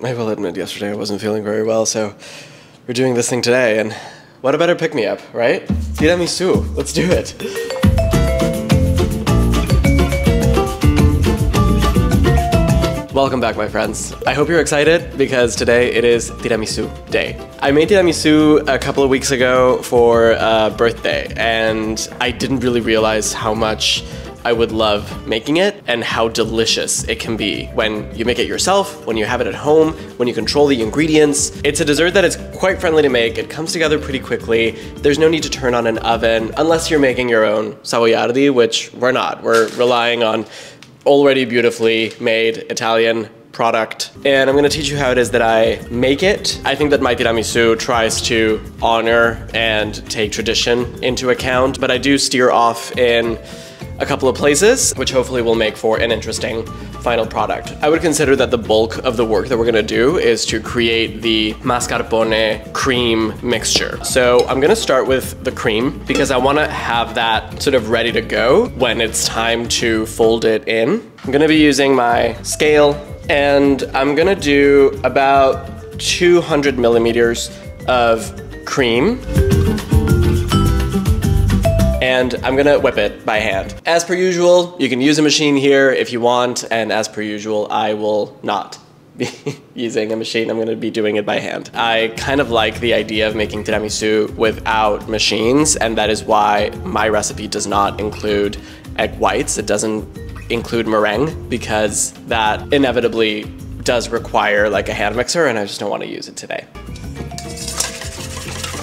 I will admit yesterday I wasn't feeling very well, so we're doing this thing today, and what a better pick-me-up, right? Tiramisu, let's do it. Welcome back, my friends. I hope you're excited because today it is tiramisu day. I made tiramisu a couple of weeks ago for a birthday, and I didn't really realize how much I would love making it and how delicious it can be when you make it yourself, when you have it at home, when you control the ingredients. It's a dessert that is quite friendly to make. It comes together pretty quickly. There's no need to turn on an oven unless you're making your own savoiardi, which we're not. We're relying on already beautifully made Italian product. And I'm gonna teach you how it is that I make it. I think that my tiramisu tries to honor and take tradition into account, but I do steer off in a couple of places, which hopefully will make for an interesting final product. I would consider that the bulk of the work that we're gonna do is to create the mascarpone cream mixture. So I'm gonna start with the cream because I wanna have that sort of ready to go when it's time to fold it in. I'm gonna be using my scale, and I'm gonna do about 200 milliliters of cream. And I'm gonna whip it by hand. As per usual, you can use a machine here if you want, and as per usual, I will not be using a machine. I'm gonna be doing it by hand. I kind of like the idea of making tiramisu without machines, and that is why my recipe does not include egg whites. It doesn't include meringue because that inevitably does require like a hand mixer, and I just don't want to use it today.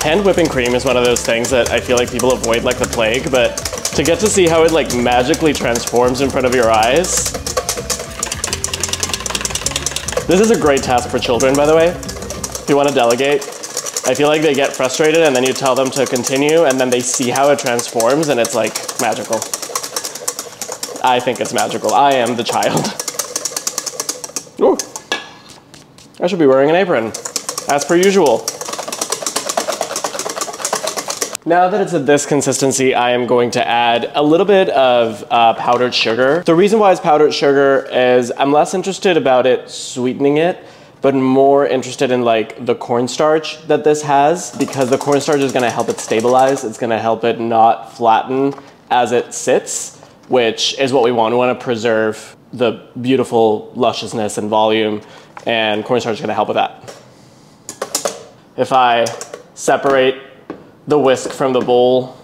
Hand whipping cream is one of those things that I feel like people avoid like the plague, but to get to see how it like magically transforms in front of your eyes. This is a great task for children, by the way. If you want to delegate, I feel like they get frustrated and then you tell them to continue and then they see how it transforms and it's like magical. I think it's magical. I am the child. Ooh. I should be wearing an apron, as per usual. Now that it's at this consistency, I am going to add a little bit of powdered sugar. The reason why it's powdered sugar is I'm less interested about it sweetening it, but more interested in like the cornstarch that this has, because the cornstarch is gonna help it stabilize. It's gonna help it not flatten as it sits, which is what we want. We wanna preserve the beautiful lusciousness and volume, and cornstarch is gonna help with that. If I separate the whisk from the bowl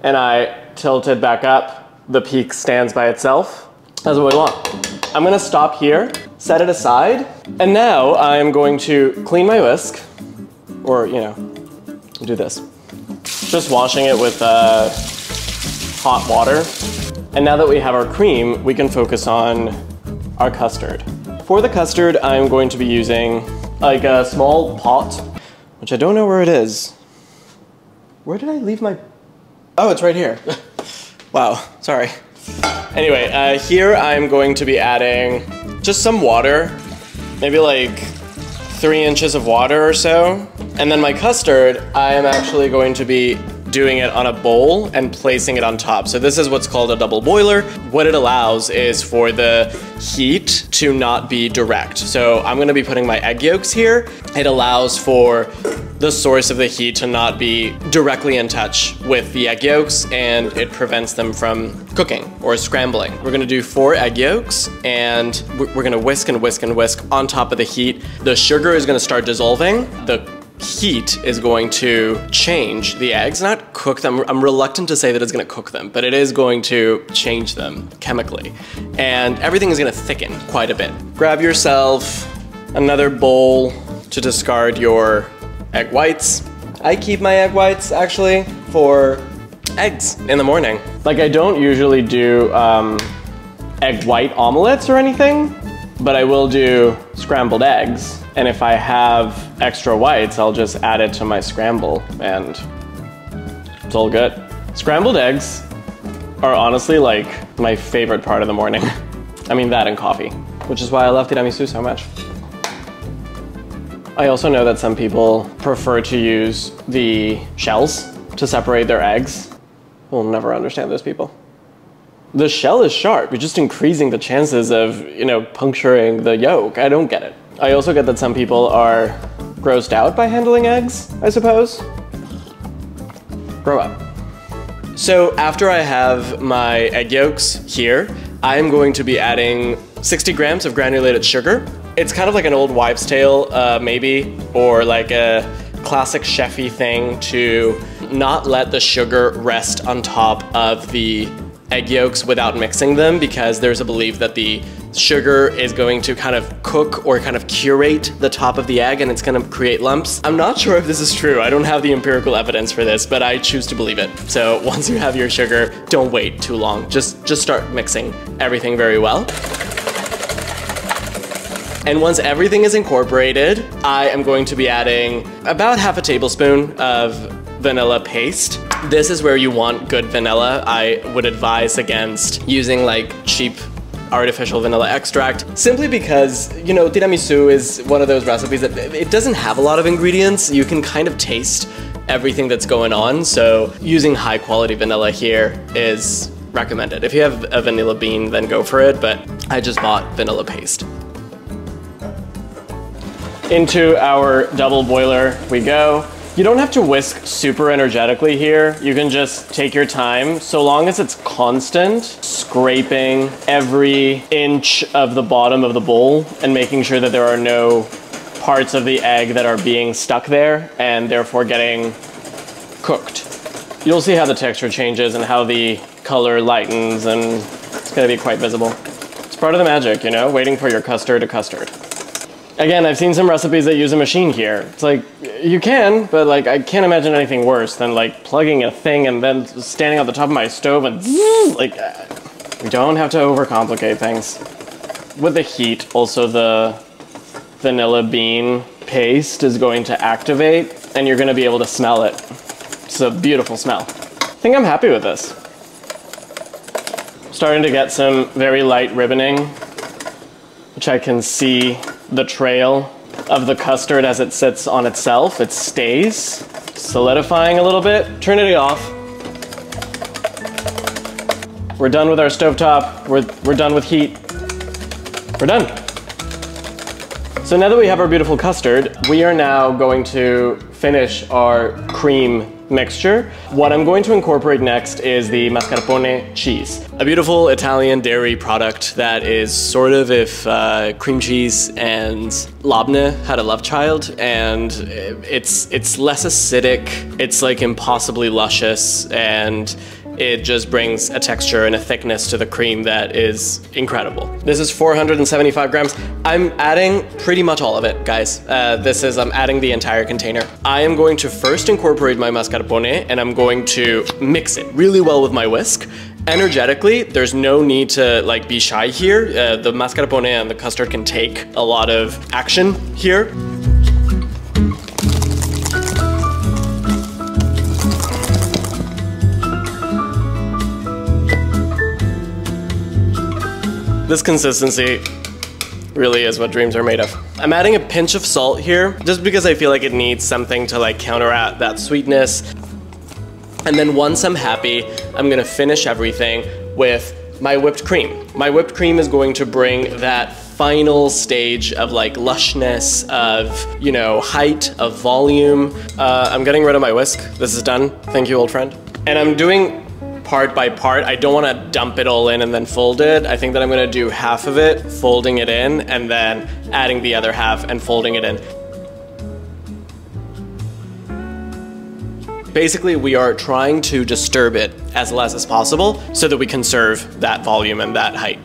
and I tilt it back up, the peak stands by itself. That's what we want. I'm gonna stop here, set it aside, and now I'm going to clean my whisk, or you know, do this. Just washing it with hot water. And now that we have our cream, we can focus on our custard. For the custard, I'm going to be using like a small pot, which I don't know where it is. Where did I leave my... Oh, it's right here. Wow, sorry. Anyway, here I'm going to be adding just some water, maybe like 3 inches of water or so. And then my custard, I am actually going to be doing it on a bowl and placing it on top. So this is what's called a double boiler. What it allows is for the heat to not be direct. So I'm gonna be putting my egg yolks here. It allows for the source of the heat to not be directly in touch with the egg yolks, and it prevents them from cooking or scrambling. We're gonna do 4 egg yolks, and we're gonna whisk and whisk and whisk on top of the heat. The sugar is gonna start dissolving. The heat is going to change the eggs, not cook them. I'm reluctant to say that it's gonna cook them, but it is going to change them chemically. And everything is gonna thicken quite a bit. Grab yourself another bowl to discard your egg whites. I keep my egg whites actually for eggs in the morning. Like I don't usually do egg white omelets or anything, but I will do scrambled eggs. And if I have extra whites, I'll just add it to my scramble and it's all good. Scrambled eggs are honestly like my favorite part of the morning. I mean that and coffee, which is why I love tiramisu so much. I also know that some people prefer to use the shells to separate their eggs. We'll never understand those people. The shell is sharp. You're just increasing the chances of, you know, puncturing the yolk. I don't get it. I also get that some people are grossed out by handling eggs, I suppose. Grow up. So after I have my egg yolks here, I'm going to be adding 60 grams of granulated sugar. It's kind of like an old wives' tale, maybe, or like a classic chefy thing to not let the sugar rest on top of the egg yolks without mixing them, because there's a belief that the sugar is going to kind of cook or kind of curate the top of the egg and it's going to create lumps. I'm not sure if this is true. I don't have the empirical evidence for this, but I choose to believe it. So once you have your sugar, don't wait too long. Just start mixing everything very well. And once everything is incorporated, I am going to be adding about half a tablespoon of vanilla paste. This is where you want good vanilla. I would advise against using like cheap artificial vanilla extract, simply because, you know, tiramisu is one of those recipes that it doesn't have a lot of ingredients. You can kind of taste everything that's going on, so using high quality vanilla here is recommended. If you have a vanilla bean, then go for it, but I just bought vanilla paste. Into our double boiler we go. You don't have to whisk super energetically here. You can just take your time, so long as it's constant, scraping every inch of the bottom of the bowl and making sure that there are no parts of the egg that are being stuck there and therefore getting cooked. You'll see how the texture changes and how the color lightens, and it's gonna be quite visible. It's part of the magic, you know, waiting for your custard to custard. Again, I've seen some recipes that use a machine here. It's like, you can, but like, I can't imagine anything worse than like plugging a thing and then standing on the top of my stove and like, we don't have to overcomplicate things. With the heat, also the vanilla bean paste is going to activate and you're gonna be able to smell it. It's a beautiful smell. I think I'm happy with this. Starting to get some very light ribboning, which I can see the trail of the custard as it sits on itself. It stays, solidifying a little bit. Turn it off. We're done with our stovetop. We're done with heat. We're done. So now that we have our beautiful custard, we are now going to finish our cream mixture. What I'm going to incorporate next is the mascarpone cheese, a beautiful Italian dairy product that is sort of if cream cheese and labne had a love child, and it's less acidic, it's like impossibly luscious, and it just brings a texture and a thickness to the cream that is incredible. This is 475 grams. I'm adding pretty much all of it, guys. I'm adding the entire container. I am going to first incorporate my mascarpone, and I'm going to mix it really well with my whisk. Energetically, there's no need to like be shy here. The mascarpone and the custard can take a lot of action here. This consistency really is what dreams are made of. I'm adding a pinch of salt here, just because I feel like it needs something to like counteract that sweetness. And then once I'm happy, I'm gonna finish everything with my whipped cream. My whipped cream is going to bring that final stage of like lushness, of, you know, height, of volume. I'm getting rid of my whisk. This is done. Thank you, old friend. And I'm doing part by part. I don't want to dump it all in and then fold it. I think that I'm going to do half of it, folding it in, and then adding the other half and folding it in. Basically, we are trying to disturb it as less as possible so that we conserve that volume and that height.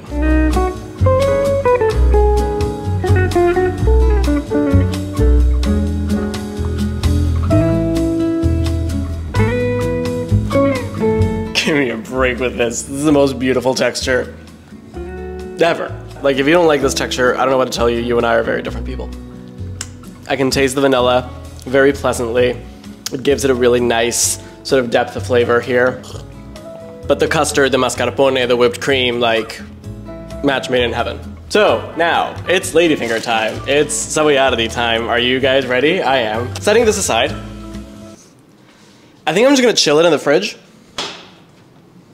Give me a break with this. This is the most beautiful texture ever. Like, if you don't like this texture, I don't know what to tell you. You and I are very different people. I can taste the vanilla very pleasantly. It gives it a really nice sort of depth of flavor here. But the custard, the mascarpone, the whipped cream, like, match made in heaven. So, now, it's ladyfinger time. It's savoiardi time. Are you guys ready? I am. Setting this aside, I think I'm just gonna chill it in the fridge.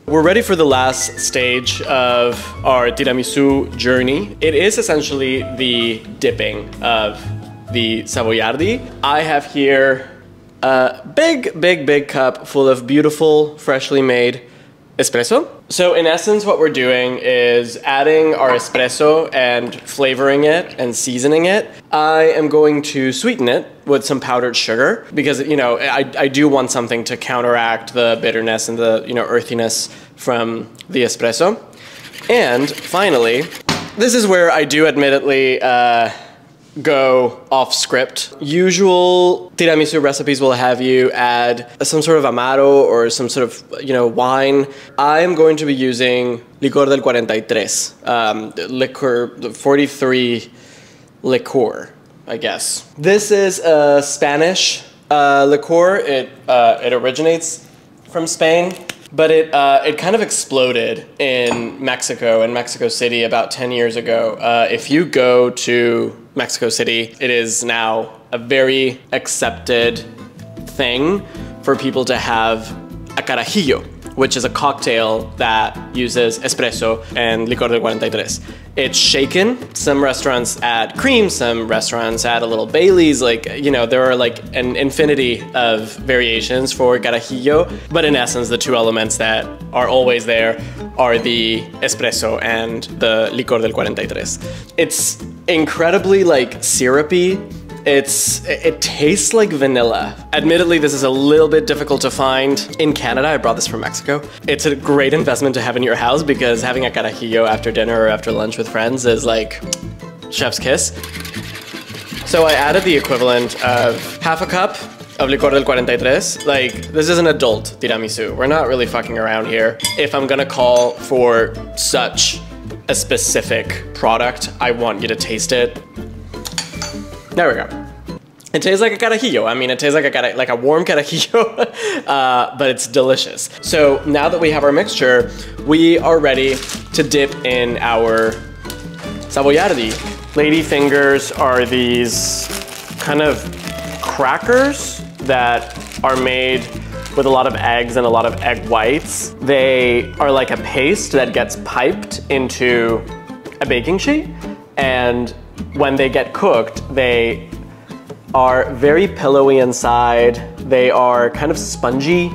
We're ready for the last stage of our tiramisu journey. It is essentially the dipping of the Savoiardi. I have here a big cup full of beautiful, freshly made espresso. So in essence, what we're doing is adding our espresso and flavoring it and seasoning it. I am going to sweeten it with some powdered sugar because, you know, I do want something to counteract the bitterness and the, you know, earthiness from the espresso. And finally, this is where I do admittedly go off script. Usual tiramisu recipes will have you add some sort of amaro or some sort of, you know, wine. I'm going to be using Licor del 43, liqueur, 43 liqueur, I guess. This is a Spanish liqueur. It originates from Spain, but it kind of exploded in Mexico City about 10 years ago. If you go to Mexico City, it is now a very accepted thing for people to have a carajillo, which is a cocktail that uses espresso and licor del 43. It's shaken. Some restaurants add cream, some restaurants add a little Baileys. Like, you know, there are like an infinity of variations for carajillo, but in essence, the two elements that are always there are the espresso and the licor del 43. It's incredibly like syrupy. It tastes like vanilla. Admittedly, this is a little bit difficult to find in Canada. I brought this from Mexico. It's a great investment to have in your house because having a carajillo after dinner or after lunch with friends is like chef's kiss. So I added the equivalent of half a cup of licor del 43. Like, this is an adult tiramisu. We're not really fucking around here. If I'm gonna call for such a specific product, I want you to taste it. There we go. It tastes like a carajillo. I mean, it tastes like a warm carajillo, but it's delicious. So now that we have our mixture, we are ready to dip in our Savoiardi. Lady fingers are these kind of crackers that are made with a lot of eggs and a lot of egg whites. They are like a paste that gets piped into a baking sheet, and when they get cooked, they are very pillowy inside. They are kind of spongy.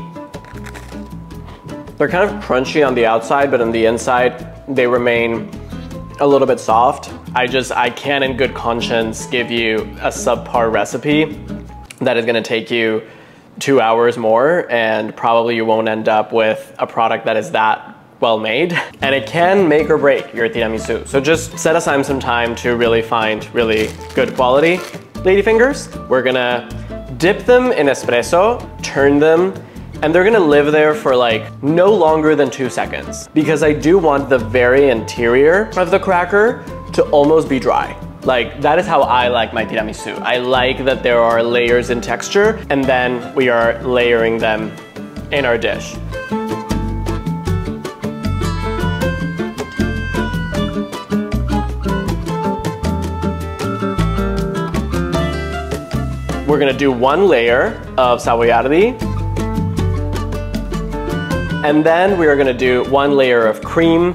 They're kind of crunchy on the outside, but on the inside, they remain a little bit soft. I can't in good conscience give you a subpar recipe that is gonna take you 2 hours more, and probably you won't end up with a product that is that well made, and it can make or break your tiramisu. So just set aside some time to really find really good quality ladyfingers. We're gonna dip them in espresso, turn them, and they're gonna live there for like no longer than 2 seconds, because I do want the very interior of the cracker to almost be dry. Like, that is how I like my tiramisu. I like that there are layers in texture, and then we are layering them in our dish. We're gonna do one layer of Savoiardi, and then we are gonna do one layer of cream.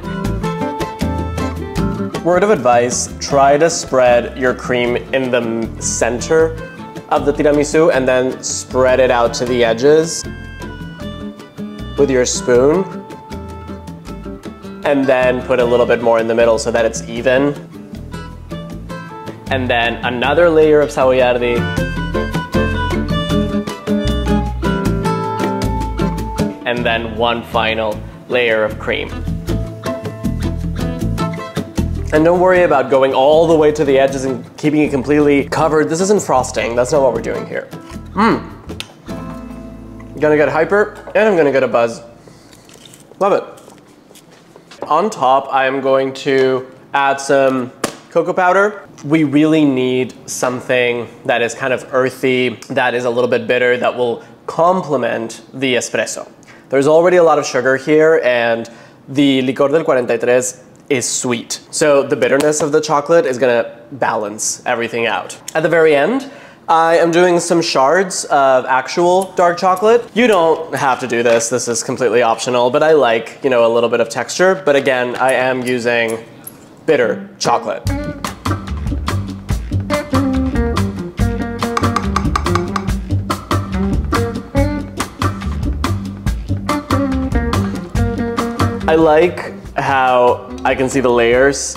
Word of advice, try to spread your cream in the center of the tiramisu and then spread it out to the edges with your spoon, and then put a little bit more in the middle so that it's even. And then another layer of Savoiardi. And then one final layer of cream. And don't worry about going all the way to the edges and keeping it completely covered. This isn't frosting. That's not what we're doing here. I'm gonna get hyper, and I'm gonna get a buzz. Love it. On top, I'm going to add some cocoa powder. We really need something that is kind of earthy, that is a little bit bitter, that will complement the espresso. There's already a lot of sugar here, and the licor del 43 is sweet. So the bitterness of the chocolate is gonna balance everything out. At the very end, I am doing some shards of actual dark chocolate. You don't have to do this. This is completely optional, but I like, you know, a little bit of texture. But again, I am using bitter chocolate. I like how I can see the layers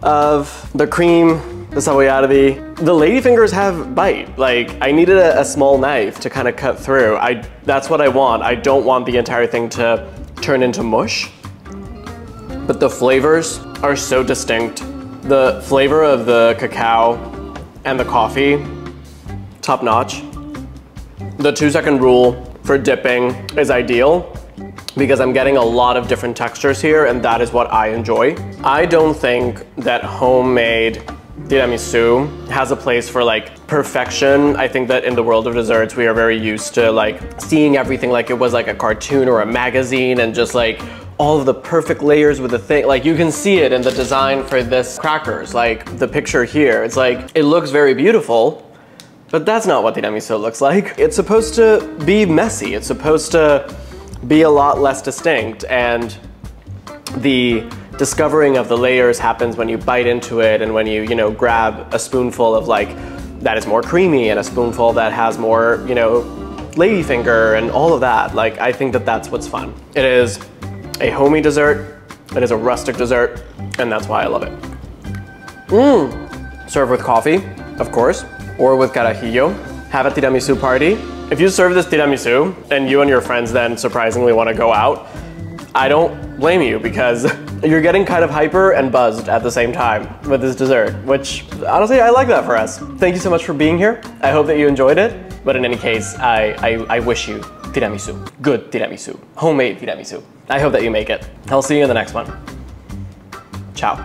of the cream, the savoiardi. The ladyfingers have bite. Like, I needed a small knife to kind of cut through. That's what I want. I don't want the entire thing to turn into mush. But the flavors are so distinct. The flavor of the cacao and the coffee, top notch. The 2-second rule for dipping is ideal because I'm getting a lot of different textures here, and that is what I enjoy. I don't think that homemade tiramisu has a place for like perfection. I think that in the world of desserts, we are very used to like seeing everything like it was like a cartoon or a magazine, and just like all of the perfect layers with the thing. Like, you can see it in the design for this crackers, like the picture here. It's like, it looks very beautiful, but that's not what tiramisu looks like. It's supposed to be messy. It's supposed to be a lot less distinct, and the discovering of the layers happens when you bite into it and when you know, grab a spoonful of like, that is more creamy, and a spoonful that has more, you know, ladyfinger and all of that. Like, I think that that's what's fun. It is a homey dessert, it is a rustic dessert, and that's why I love it. Serve with coffee, of course, or with carajillo. Have a tiramisu party. If you serve this tiramisu and you and your friends then surprisingly want to go out, I don't blame you, because you're getting kind of hyper and buzzed at the same time with this dessert, which honestly, I like that for us. Thank you so much for being here. I hope that you enjoyed it. But in any case, I wish you tiramisu, good tiramisu, homemade tiramisu. I hope that you make it. I'll see you in the next one. Ciao.